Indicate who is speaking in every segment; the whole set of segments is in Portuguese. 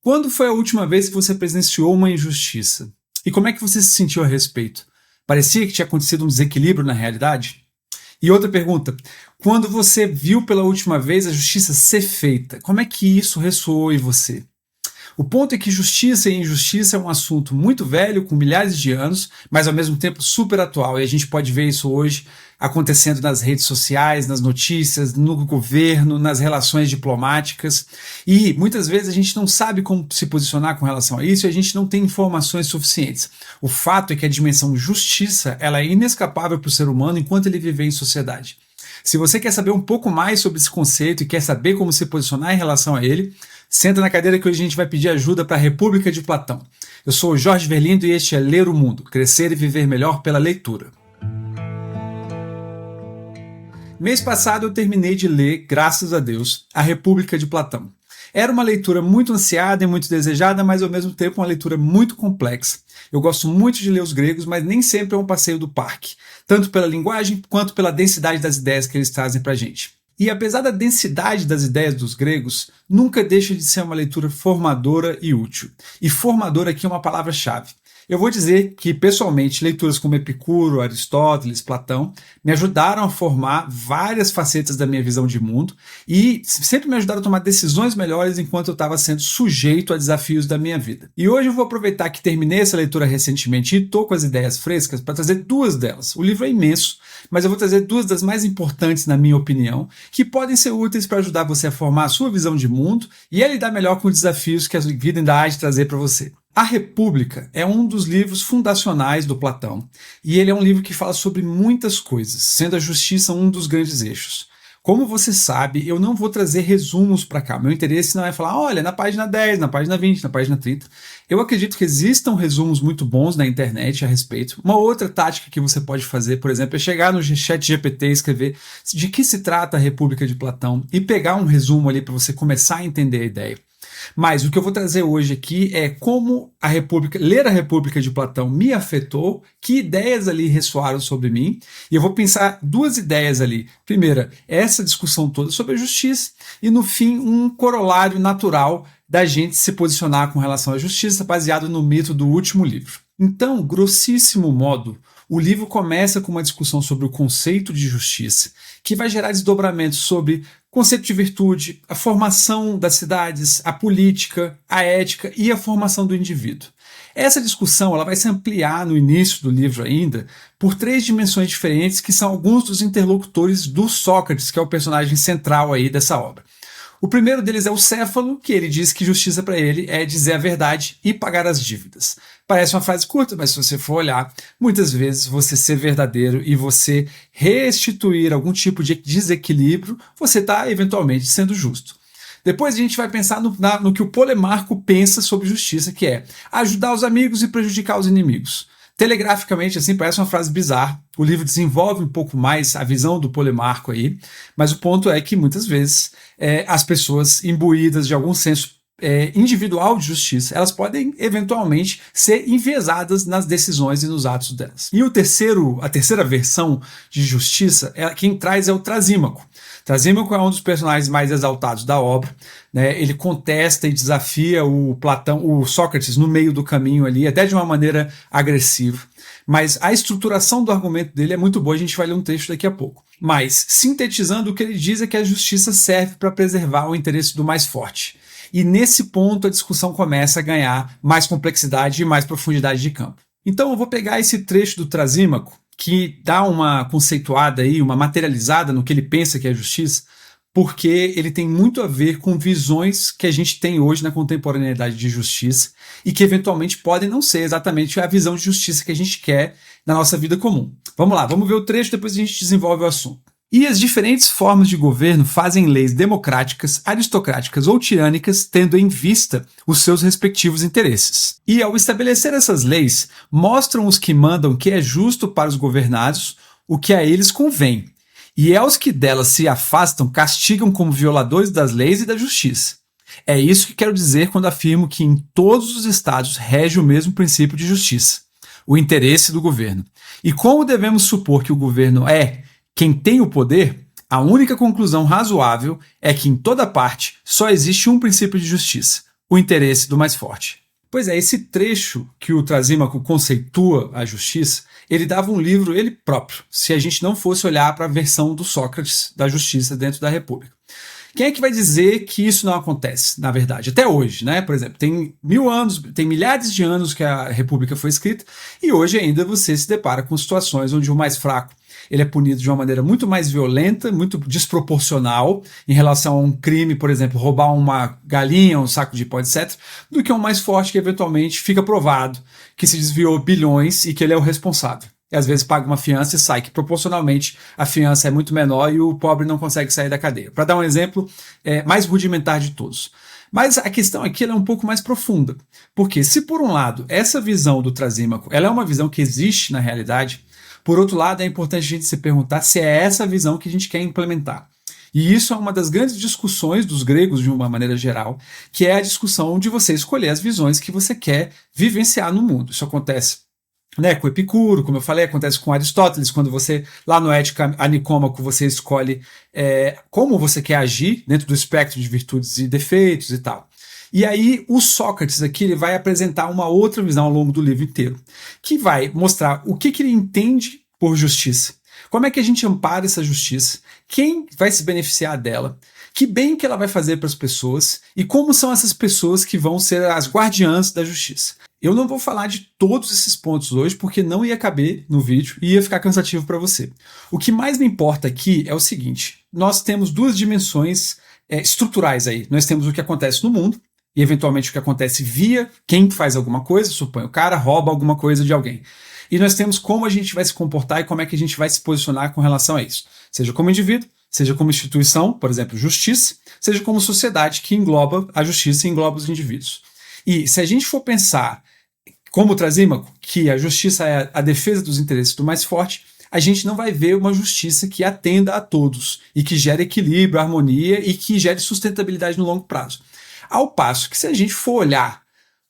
Speaker 1: Quando foi a última vez que você presenciou uma injustiça? E como é que você se sentiu a respeito? Parecia que tinha acontecido um desequilíbrio na realidade? E outra pergunta, quando você viu pela última vez a justiça ser feita, como é que isso ressoou em você? O ponto é que justiça e injustiça é um assunto muito velho, com milhares de anos, mas ao mesmo tempo super atual. E a gente pode ver isso hoje acontecendo nas redes sociais, nas notícias, no governo, nas relações diplomáticas. E muitas vezes a gente não sabe como se posicionar com relação a isso e a gente não tem informações suficientes. O fato é que a dimensão justiça ela é inescapável para o ser humano enquanto ele vive em sociedade. Se você quer saber um pouco mais sobre esse conceito e quer saber como se posicionar em relação a ele, senta na cadeira que hoje a gente vai pedir ajuda para a República de Platão. Eu sou o Jorge Verlindo e este é Ler o Mundo, Crescer e Viver Melhor pela Leitura. Mês passado eu terminei de ler, graças a Deus, A República de Platão. Era uma leitura muito ansiada e muito desejada, mas ao mesmo tempo uma leitura muito complexa. Eu gosto muito de ler os gregos, mas nem sempre é um passeio do parque, tanto pela linguagem quanto pela densidade das ideias que eles trazem pra gente. E apesar da densidade das ideias dos gregos, nunca deixa de ser uma leitura formadora e útil. E formadora aqui é uma palavra-chave. Eu vou dizer que, pessoalmente, leituras como Epicuro, Aristóteles, Platão me ajudaram a formar várias facetas da minha visão de mundo e sempre me ajudaram a tomar decisões melhores enquanto eu estava sendo sujeito a desafios da minha vida. E hoje eu vou aproveitar que terminei essa leitura recentemente e estou com as ideias frescas para trazer duas delas. O livro é imenso, mas eu vou trazer duas das mais importantes, na minha opinião, que podem ser úteis para ajudar você a formar a sua visão de mundo e a lidar melhor com os desafios que a vida ainda há de trazer para você. A República é um dos livros fundacionais do Platão, e ele é um livro que fala sobre muitas coisas, sendo a justiça um dos grandes eixos. Como você sabe, eu não vou trazer resumos para cá. Meu interesse não é falar, olha, na página 10, na página 20, na página 30. Eu acredito que existam resumos muito bons na internet a respeito. Uma outra tática que você pode fazer, por exemplo, é chegar no ChatGPT e escrever de que se trata a República de Platão e pegar um resumo ali para você começar a entender a ideia. Mas o que eu vou trazer hoje aqui é como ler a República de Platão me afetou, que ideias ali ressoaram sobre mim, e eu vou pensar duas ideias ali. Primeira, essa discussão toda sobre a justiça, e no fim, um corolário natural da gente se posicionar com relação à justiça, baseado no mito do último livro. Então, grossíssimo modo, o livro começa com uma discussão sobre o conceito de justiça, que vai gerar desdobramentos sobre conceito de virtude, a formação das cidades, a política, a ética e a formação do indivíduo. Essa discussão ela vai se ampliar no início do livro ainda por três dimensões diferentes que são alguns dos interlocutores do Sócrates, que é o personagem central aí dessa obra. O primeiro deles é o Céfalo, que ele diz que justiça para ele é dizer a verdade e pagar as dívidas. Parece uma frase curta, mas se você for olhar, muitas vezes você ser verdadeiro e você restituir algum tipo de desequilíbrio, você está eventualmente sendo justo. Depois a gente vai pensar no que o Polemarco pensa sobre justiça, que é ajudar os amigos e prejudicar os inimigos. Telegraficamente, assim, parece uma frase bizarra. O livro desenvolve um pouco mais a visão do Polemarco aí, mas o ponto é que muitas vezes as pessoas imbuídas de algum senso individual de justiça, elas podem eventualmente ser enviesadas nas decisões e nos atos delas. E a terceira versão de justiça, quem traz é o Trasímaco. Trasímaco é um dos personagens mais exaltados da obra, né? Ele contesta e desafia o Sócrates no meio do caminho ali, até de uma maneira agressiva. Mas a estruturação do argumento dele é muito boa, a gente vai ler um trecho daqui a pouco. Mas, sintetizando, o que ele diz é que a justiça serve para preservar o interesse do mais forte. E nesse ponto a discussão começa a ganhar mais complexidade e mais profundidade de campo. Então eu vou pegar esse trecho do Trasímaco, que dá uma conceituada aí, uma materializada no que ele pensa que é justiça, porque ele tem muito a ver com visões que a gente tem hoje na contemporaneidade de justiça e que eventualmente podem não ser exatamente a visão de justiça que a gente quer na nossa vida comum. Vamos lá, vamos ver o trecho, depois a gente desenvolve o assunto. E as diferentes formas de governo fazem leis democráticas, aristocráticas ou tirânicas, tendo em vista os seus respectivos interesses. E ao estabelecer essas leis, mostram os que mandam que é justo para os governados o que a eles convém, e aos que delas se afastam castigam como violadores das leis e da justiça. É isso que quero dizer quando afirmo que em todos os estados rege o mesmo princípio de justiça, o interesse do governo. E como devemos supor que o governo é quem tem o poder, a única conclusão razoável é que em toda parte só existe um princípio de justiça, o interesse do mais forte. Pois é, esse trecho que o Trasímaco conceitua a justiça, ele dava um livro ele próprio, se a gente não fosse olhar para a versão do Sócrates da justiça dentro da República. Quem é que vai dizer que isso não acontece, na verdade? Até hoje, né? Por exemplo, tem 1000 anos, tem milhares de anos que a República foi escrita e hoje ainda você se depara com situações onde o mais fraco ele é punido de uma maneira muito mais violenta, muito desproporcional em relação a um crime, por exemplo, roubar uma galinha, um saco de pó, etc., do que um mais forte que eventualmente fica provado que se desviou bilhões e que ele é o responsável. E às vezes paga uma fiança e sai, que proporcionalmente a fiança é muito menor e o pobre não consegue sair da cadeia. Para dar um exemplo mais rudimentar de todos. Mas a questão aqui é um pouco mais profunda. Porque se por um lado essa visão do Trasímaco ela é uma visão que existe na realidade, por outro lado é importante a gente se perguntar se é essa visão que a gente quer implementar. E isso é uma das grandes discussões dos gregos de uma maneira geral, que é a discussão de você escolher as visões que você quer vivenciar no mundo. Isso acontece com Epicuro, como eu falei, acontece com Aristóteles, quando você, lá no Ética a Nicômaco, você escolhe como você quer agir dentro do espectro de virtudes e defeitos e tal. E aí o Sócrates aqui ele vai apresentar uma outra visão ao longo do livro inteiro, que vai mostrar o que ele entende por justiça, como é que a gente ampara essa justiça, quem vai se beneficiar dela, que bem que ela vai fazer para as pessoas e como são essas pessoas que vão ser as guardiãs da justiça. Eu não vou falar de todos esses pontos hoje porque não ia caber no vídeo e ia ficar cansativo para você. O que mais me importa aqui é o seguinte, nós temos duas dimensões estruturais aí. Nós temos o que acontece no mundo e eventualmente o que acontece via quem faz alguma coisa, suponho o cara rouba alguma coisa de alguém. E nós temos como a gente vai se comportar e como é que a gente vai se posicionar com relação a isso. Seja como indivíduo, seja como instituição, por exemplo, justiça, seja como sociedade que engloba a justiça e engloba os indivíduos. E se a gente for pensar como o Trasímaco, que a justiça é a defesa dos interesses do mais forte, a gente não vai ver uma justiça que atenda a todos e que gere equilíbrio, harmonia e que gere sustentabilidade no longo prazo. Ao passo que se a gente for olhar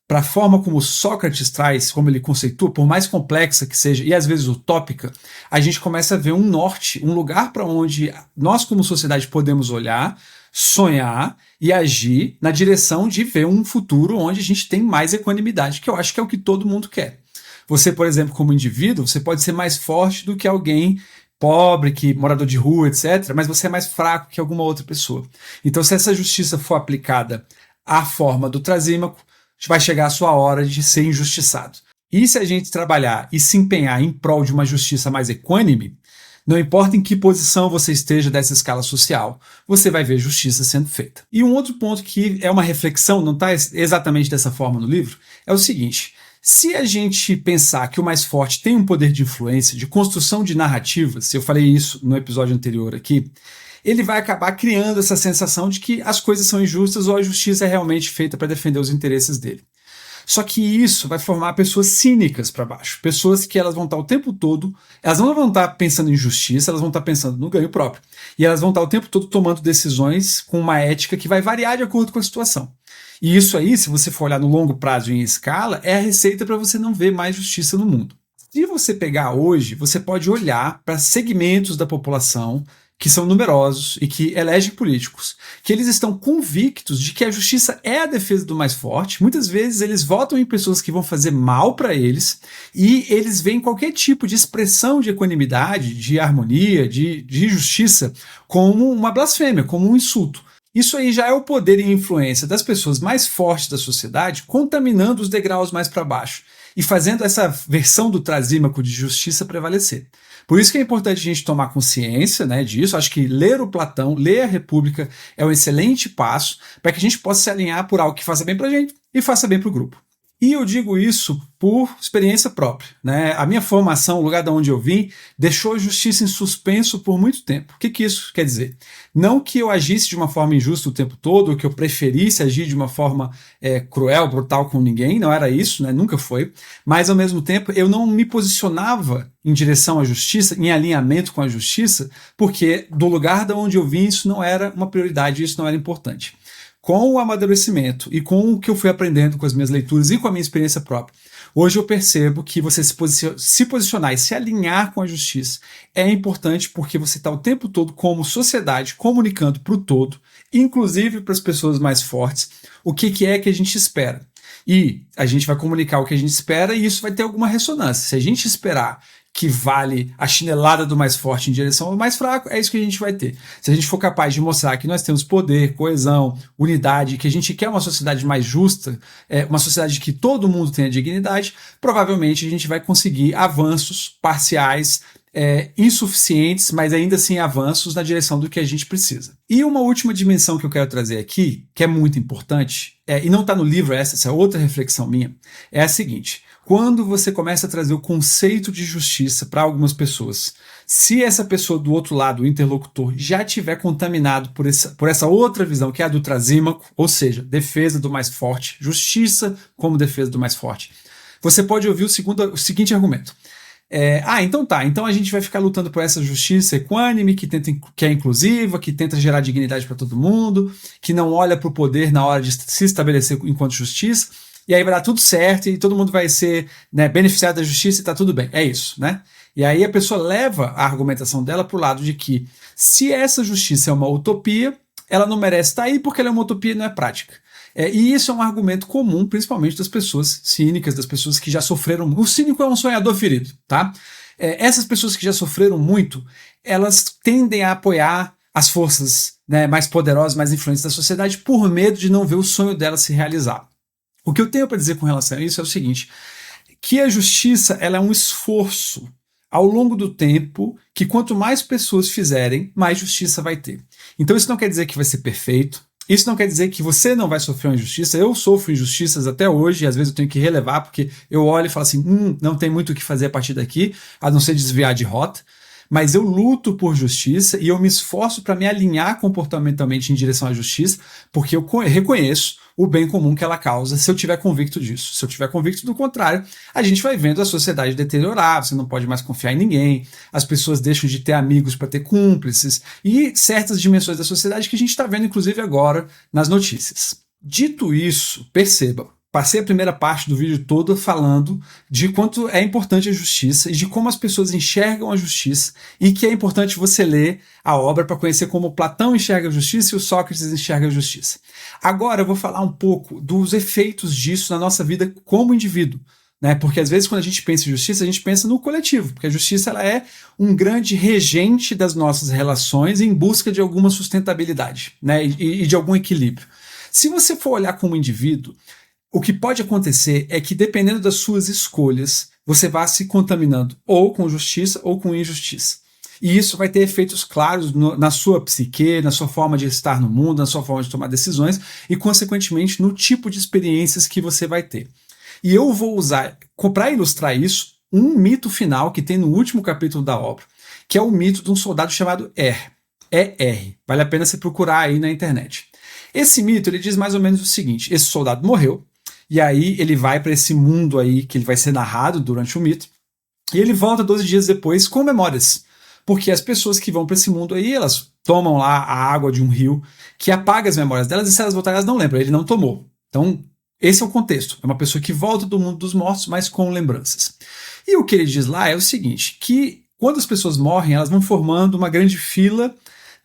Speaker 1: para a forma como Sócrates traz, como ele conceitua, por mais complexa que seja e às vezes utópica, a gente começa a ver um norte, um lugar para onde nós como sociedade podemos olhar, sonhar e agir na direção de ver um futuro onde a gente tem mais equanimidade, que eu acho que é o que todo mundo quer. Você, por exemplo, como indivíduo, você pode ser mais forte do que alguém pobre, que morador de rua, etc., mas você é mais fraco que alguma outra pessoa. Então, se essa justiça for aplicada à forma do Trasímaco, vai chegar a sua hora de ser injustiçado. E se a gente trabalhar e se empenhar em prol de uma justiça mais equânime, não importa em que posição você esteja dessa escala social, você vai ver justiça sendo feita. E um outro ponto que é uma reflexão, não está exatamente dessa forma no livro, é o seguinte: se a gente pensar que o mais forte tem um poder de influência, de construção de narrativas, eu falei isso no episódio anterior aqui, ele vai acabar criando essa sensação de que as coisas são injustas ou a justiça é realmente feita para defender os interesses dele. Só que isso vai formar pessoas cínicas para baixo, pessoas que elas vão estar o tempo todo, elas não vão estar pensando em justiça, elas vão estar pensando no ganho próprio. E elas vão estar o tempo todo tomando decisões com uma ética que vai variar de acordo com a situação. E isso aí, se você for olhar no longo prazo e em escala, é a receita para você não ver mais justiça no mundo. Se você pegar hoje, você pode olhar para segmentos da população que são numerosos e que elegem políticos, que eles estão convictos de que a justiça é a defesa do mais forte. Muitas vezes eles votam em pessoas que vão fazer mal para eles e eles veem qualquer tipo de expressão de equanimidade, de harmonia, de justiça como uma blasfêmia, como um insulto. Isso aí já é o poder e influência das pessoas mais fortes da sociedade contaminando os degraus mais para baixo e fazendo essa versão do Trasímaco de justiça prevalecer. Por isso que é importante a gente tomar consciência, né, disso. Acho que ler o Platão, ler a República é um excelente passo para que a gente possa se alinhar por algo que faça bem para a gente e faça bem para o grupo. E eu digo isso por experiência própria, né? A minha formação, o lugar de onde eu vim, deixou a justiça em suspenso por muito tempo. O que isso quer dizer? Não que eu agisse de uma forma injusta o tempo todo, ou que eu preferisse agir de uma forma cruel, brutal com ninguém, não era isso, né? Nunca foi. Mas, ao mesmo tempo, eu não me posicionava em direção à justiça, em alinhamento com a justiça, porque do lugar de onde eu vim isso não era uma prioridade, isso não era importante. Com o amadurecimento e com o que eu fui aprendendo com as minhas leituras e com a minha experiência própria, hoje eu percebo que você se posicionar e se alinhar com a justiça é importante porque você está o tempo todo como sociedade comunicando para o todo, inclusive para as pessoas mais fortes, o que é que a gente espera. E a gente vai comunicar o que a gente espera e isso vai ter alguma ressonância. Se a gente esperar que vale a chinelada do mais forte em direção ao mais fraco, é isso que a gente vai ter. Se a gente for capaz de mostrar que nós temos poder, coesão, unidade, que a gente quer uma sociedade mais justa, uma sociedade que todo mundo tenha dignidade, provavelmente a gente vai conseguir avanços parciais, insuficientes, mas ainda assim avanços na direção do que a gente precisa. E uma última dimensão que eu quero trazer aqui, que é muito importante, e não está no livro essa é outra reflexão minha, é a seguinte: quando você começa a trazer o conceito de justiça para algumas pessoas, se essa pessoa do outro lado, o interlocutor, já tiver contaminado por essa outra visão, que é a do Trasímaco, ou seja, defesa do mais forte, justiça como defesa do mais forte, você pode ouvir o seguinte argumento. Então a gente vai ficar lutando por essa justiça equânime, que é inclusiva, que tenta gerar dignidade para todo mundo, que não olha para o poder na hora de se estabelecer enquanto justiça, e aí vai dar tudo certo e todo mundo vai ser, né, beneficiado da justiça e tá tudo bem. É isso, né? E aí a pessoa leva a argumentação dela para o lado de que se essa justiça é uma utopia, ela não merece estar aí porque ela é uma utopia e não é prática. E isso é um argumento comum, principalmente das pessoas cínicas, das pessoas que já sofreram. O cínico é um sonhador ferido, tá? Essas pessoas que já sofreram muito, elas tendem a apoiar as forças, né, mais poderosas, mais influentes da sociedade por medo de não ver o sonho delas se realizar. O que eu tenho para dizer com relação a isso é o seguinte, que a justiça ela é um esforço ao longo do tempo que quanto mais pessoas fizerem, mais justiça vai ter. Então isso não quer dizer que vai ser perfeito, isso não quer dizer que você não vai sofrer uma injustiça. Eu sofro injustiças até hoje, e às vezes eu tenho que relevar, porque eu olho e falo assim, não tem muito o que fazer a partir daqui, a não ser desviar de rota. Mas eu luto por justiça e eu me esforço para me alinhar comportamentalmente em direção à justiça, porque eu reconheço o bem comum que ela causa se eu tiver convicto disso. Se eu tiver convicto do contrário, a gente vai vendo a sociedade deteriorar, você não pode mais confiar em ninguém, as pessoas deixam de ter amigos para ter cúmplices e certas dimensões da sociedade que a gente está vendo inclusive agora nas notícias. Dito isso, perceba, passei a primeira parte do vídeo todo falando de quanto é importante a justiça e de como as pessoas enxergam a justiça e que é importante você ler a obra para conhecer como Platão enxerga a justiça e o Sócrates enxerga a justiça. Agora eu vou falar um pouco dos efeitos disso na nossa vida como indivíduo, né? Porque às vezes quando a gente pensa em justiça, a gente pensa no coletivo, porque a justiça ela é um grande regente das nossas relações em busca de alguma sustentabilidade, né? E de algum equilíbrio. Se você for olhar como indivíduo, o que pode acontecer é que, dependendo das suas escolhas, você vai se contaminando ou com justiça ou com injustiça. E isso vai ter efeitos claros na sua psique, na sua forma de estar no mundo, na sua forma de tomar decisões e, consequentemente, no tipo de experiências que você vai ter. E eu vou usar, para ilustrar isso, um mito final que tem no último capítulo da obra, que é o mito de um soldado chamado R. E-R. Vale a pena você procurar aí na internet. Esse mito ele diz mais ou menos o seguinte: esse soldado morreu, e aí ele vai para esse mundo aí que ele vai ser narrado durante o mito, e ele volta 12 dias depois com memórias, porque as pessoas que vão para esse mundo aí, elas tomam lá a água de um rio que apaga as memórias delas, e se elas voltarem elas não lembram, ele não tomou. Então esse é o contexto, é uma pessoa que volta do mundo dos mortos, mas com lembranças. E o que ele diz lá é o seguinte, que quando as pessoas morrem, elas vão formando uma grande fila,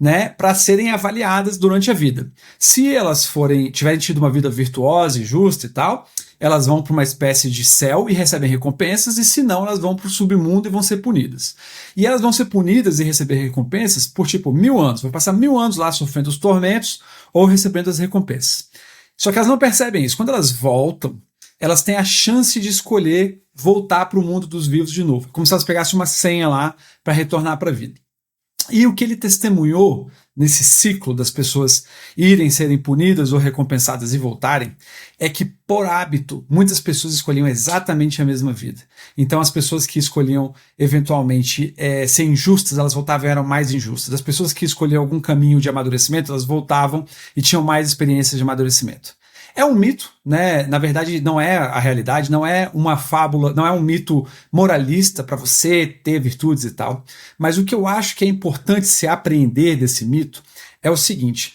Speaker 1: né, para serem avaliadas durante a vida. Se elas tiverem tido uma vida virtuosa e justa e tal, elas vão para uma espécie de céu e recebem recompensas, e se não, elas vão para o submundo e vão ser punidas. E elas vão ser punidas e receber recompensas por tipo 1000 anos, vão passar 1000 anos lá sofrendo os tormentos ou recebendo as recompensas. Só que elas não percebem isso. Quando elas voltam, elas têm a chance de escolher voltar para o mundo dos vivos de novo, como se elas pegassem uma senha lá para retornar para a vida. E o que ele testemunhou nesse ciclo das pessoas irem serem punidas ou recompensadas e voltarem é que, por hábito, muitas pessoas escolhiam exatamente a mesma vida. Então as pessoas que escolhiam eventualmente ser injustas, elas voltavam e eram mais injustas. As pessoas que escolhiam algum caminho de amadurecimento, elas voltavam e tinham mais experiências de amadurecimento. É um mito, né? Na verdade não é a realidade, não é uma fábula, não é um mito moralista para você ter virtudes e tal, mas o que eu acho que é importante se apreender desse mito é o seguinte: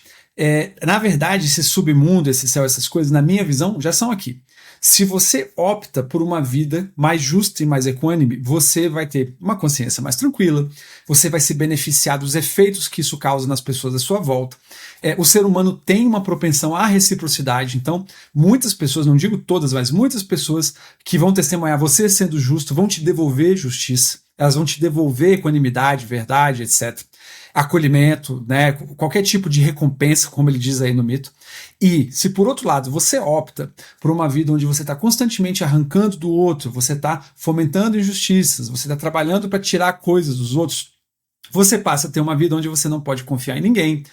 Speaker 1: Na verdade, esse submundo, esse céu, essas coisas, na minha visão, já são aqui. Se você opta por uma vida mais justa e mais equânime, você vai ter uma consciência mais tranquila, você vai se beneficiar dos efeitos que isso causa nas pessoas à sua volta. O ser humano tem uma propensão à reciprocidade, então muitas pessoas, não digo todas, mas muitas pessoas que vão testemunhar você sendo justo, vão te devolver justiça, elas vão te devolver equanimidade, verdade, etc. Acolhimento, né, qualquer tipo de recompensa, como ele diz aí no mito. E se por outro lado você opta por uma vida onde você está constantemente arrancando do outro, você está fomentando injustiças, você está trabalhando para tirar coisas dos outros, você passa a ter uma vida onde você não pode confiar em ninguém,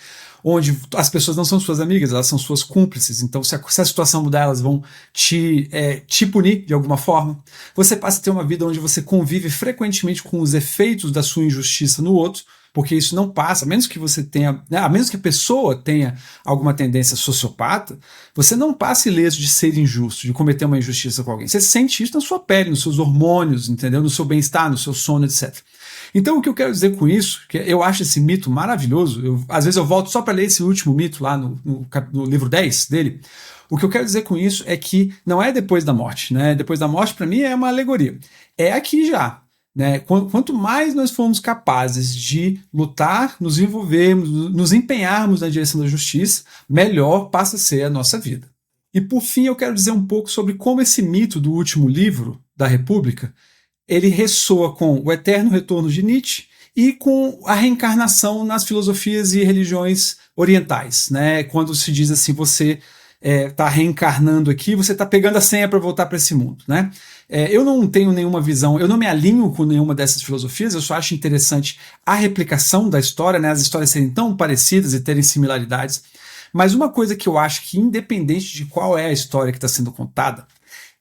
Speaker 1: onde as pessoas não são suas amigas, elas são suas cúmplices, então se a situação mudar, elas vão te punir de alguma forma. Você passa a ter uma vida onde você convive frequentemente com os efeitos da sua injustiça no outro, porque isso não passa, a menos que você tenha, né, a menos que a pessoa tenha alguma tendência sociopata, você não passa ileso de ser injusto, de cometer uma injustiça com alguém. Você sente isso na sua pele, nos seus hormônios, entendeu? No seu bem-estar, no seu sono, etc. Então o que eu quero dizer com isso, que eu acho esse mito maravilhoso, às vezes eu volto só para ler esse último mito lá no livro 10 dele. O que eu quero dizer com isso é que não é depois da morte, né? Depois da morte, para mim, é uma alegoria. É aqui já. Né? Quanto mais nós formos capazes de lutar, nos envolvermos, nos empenharmos na direção da justiça, melhor passa a ser a nossa vida. E por fim, eu quero dizer um pouco sobre como esse mito do último livro da República, ele ressoa com o eterno retorno de Nietzsche e com a reencarnação nas filosofias e religiões orientais, né? Quando se diz assim, você está reencarnando aqui, você está pegando a senha para voltar para esse mundo, né? Eu não tenho nenhuma visão, eu não me alinho com nenhuma dessas filosofias, eu só acho interessante a replicação da história, né? As histórias serem tão parecidas e terem similaridades, mas uma coisa que eu acho que, independente de qual é a história que está sendo contada,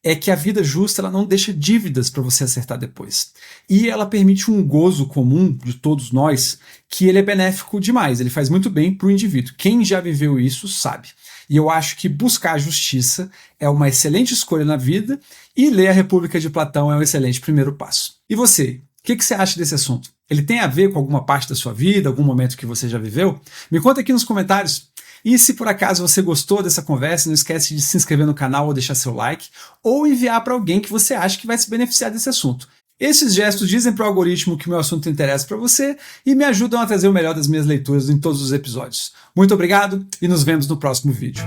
Speaker 1: é que a vida justa ela não deixa dívidas para você acertar depois. E ela permite um gozo comum de todos nós, que ele é benéfico demais, ele faz muito bem para o indivíduo. Quem já viveu isso sabe. E eu acho que buscar a justiça é uma excelente escolha na vida e ler a República de Platão é um excelente primeiro passo. E você? O que você acha desse assunto? Ele tem a ver com alguma parte da sua vida, algum momento que você já viveu? Me conta aqui nos comentários. E se por acaso você gostou dessa conversa, não esquece de se inscrever no canal ou deixar seu like, ou enviar para alguém que você acha que vai se beneficiar desse assunto. Esses gestos dizem para o algoritmo que o meu assunto interessa para você e me ajudam a trazer o melhor das minhas leituras em todos os episódios. Muito obrigado e nos vemos no próximo vídeo.